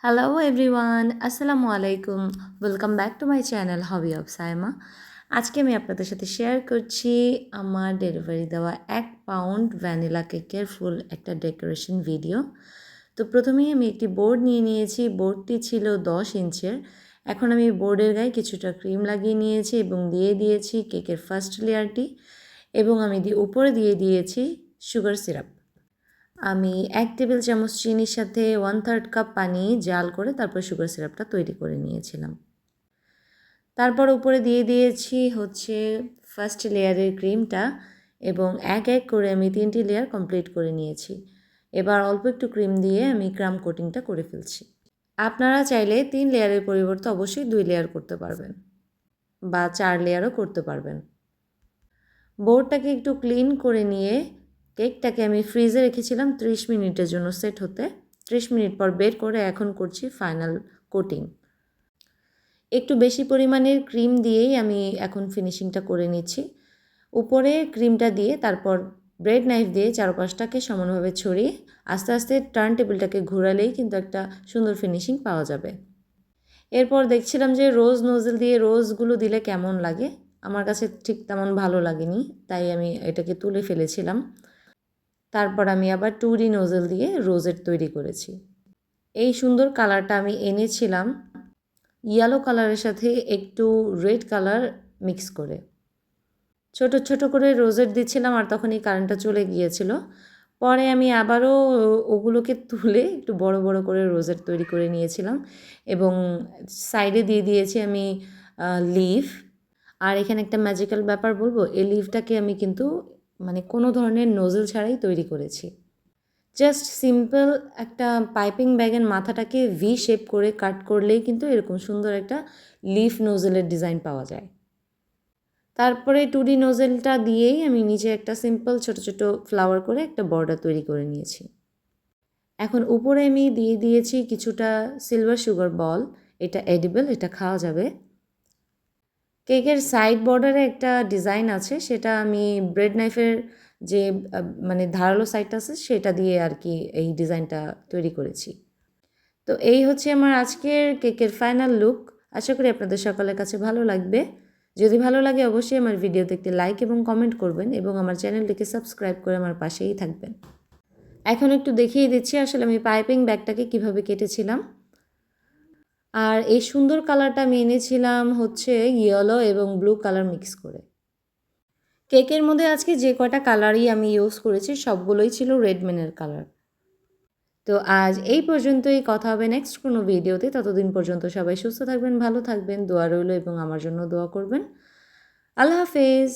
Hello everyone, আসসালামু আলাইকুম। Welcome back to my channel hobby of Saima. আজকে আমি আপনাদের সাথে শেয়ার করছি আমার ডেলিভারি দেওয়া 1 পাউন্ড ভ্যানিলা কেকের ফুল একটা ডেকোরেশন ভিডিও। তো প্রথমেই আমি একটি বোর্ড নিয়ে নিয়েছি। বোর্ডটি ছিল 10 ইঞ্চের। এখন আমি বোর্ডের গায়ে কিছুটা ক্রিম লাগিয়ে নিয়েছি এবং দিয়ে দিয়েছি কেকের ফার্স্ট লেয়ারটি, এবং আমি উপরে দিয়ে দিয়েছি সুগার সিরাপ। আমি 1 টেবিল চামচ চিনির সাথে 1/3 কাপ পানি জাল করে তারপর সুগার সিরাপটা তৈরি করে নিয়েছিলাম। তারপর উপরে দিয়ে দিয়েছি হচ্ছে ফার্স্ট লেয়ারের ক্রিমটা, এবং এক এক করে আমি 3টি লেয়ার কমপ্লিট করে নিয়েছি। এবার অল্প একটু ক্রিম দিয়ে আমি ক্রাম কোটিংটা করে ফেলছি। আপনারা চাইলে 3 লেয়ারের পরিবর্তে অবশ্যই 2 লেয়ার করতে পারবেন বা 4 লেয়ারও করতে পারবেন। বোর্ডটাকে একটু ক্লিন করে নিয়ে কেকটাকে আমি ফ্রিজে রেখেছিলাম 30 মিনিটের জন্য সেট হতে। 30 মিনিট পর বের করে এখন করছি ফাইনাল কোটিং। একটু বেশি পরিমাণের ক্রিম দিয়েই আমি এখন ফিনিশিংটা করে নিচ্ছি। উপরে ক্রিমটা দিয়ে তারপর ব্রেড নাইফ দিয়ে চারপাশটাকে সমানভাবে ছড়িয়ে আস্তে আস্তে টার্ন টেবিলটাকে ঘোরালেই কিন্তু একটা সুন্দর ফিনিশিং পাওয়া যাবে। এরপর দেখছিলাম যে রোজ নোজেল দিয়ে রোজগুলো দিলে কেমন লাগে। আমার কাছে ঠিক তেমন ভালো লাগেনি, তাই আমি এটাকে তুলে ফেলেছিলাম। তারপর আমি আবার 2D নোজেল দিয়ে রোজের তৈরি করেছি। এই সুন্দর কালারটা আমি এনেছিলাম ইয়েলো কালারের সাথে একটু রেড কালার মিক্স করে। ছোট ছোট করে রোজেট দিচ্ছিলাম আর তখনই কারেন্টটা চলে গিয়েছিল। পরে আমি আবারও ওগুলোকে তুলে একটু বড় বড় করে রোজেট তৈরি করে নিয়েছিলাম, এবং সাইডে দিয়ে দিয়েছি আমি লিভ। আর এখানে একটা ম্যাজিক্যাল ব্যাপার বলবো, এই লিভটাকে আমি কিন্তু মানে কোনো ধরনের নোজেল ছাড়াই তৈরি করেছি। জাস্ট সিম্পল একটা পাইপিং ব্যাগের মাথাটাকে ভি শেপ করে কাট করলেই কিন্তু এরকম সুন্দর একটা লিফ নোজেলের ডিজাইন পাওয়া যায়। তারপরে 2D নোজেলটা দিয়েই আমি নিচে একটা সিম্পল ছোট ছোট ফ্লাওয়ার করে একটা বর্ডার তৈরি করে নিয়েছি। এখন উপরে আমি দিয়ে দিয়েছি কিছুটা সিলভার সুগার বল। এটা এডিবল, এটা খাওয়া যাবে। কেকের সাইড বর্ডারে একটা ডিজাইন আছে, সেটা আমি ব্রেড নাইফের যে মানে ধারালো সাইডটা আছে সেটা দিয়ে আর কি এই ডিজাইনটা তৈরি করেছি। তো এই হচ্ছে আমার আজকের কেকের ফাইনাল লুক। আশা করি আপনাদের সকলের কাছে ভালো লাগবে। যদি ভালো লাগে অবশ্যই আমার ভিডিওতে একটি লাইক এবং কমেন্ট করবেন, এবং আমার চ্যানেলটিকে সাবস্ক্রাইব করে আমার পাশেই থাকবেন। এখন একটু দেখিয়ে দিচ্ছি আসলে আমি পাইপিং ব্যাগটাকে কিভাবে কেটেছিলাম। আর এই সুন্দর কালারটা আমি এনেছিলাম হচ্ছে ইয়েলো এবং ব্লু কালার মিক্স করে। কেকের মধ্যে আজকে যে কয়টা কালারই আমি ইউজ করেছি সবগুলোই ছিল রেডমেনের কালার। তো আজ এই পর্যন্তই, কথা হবে নেক্সট কোনো ভিডিওতে। ততদিন পর্যন্ত সবাই সুস্থ থাকবেন, ভালো থাকবেন, দোয়া রইল এবং আমার জন্য দোয়া করবেন। আল্লাহ হাফেজ।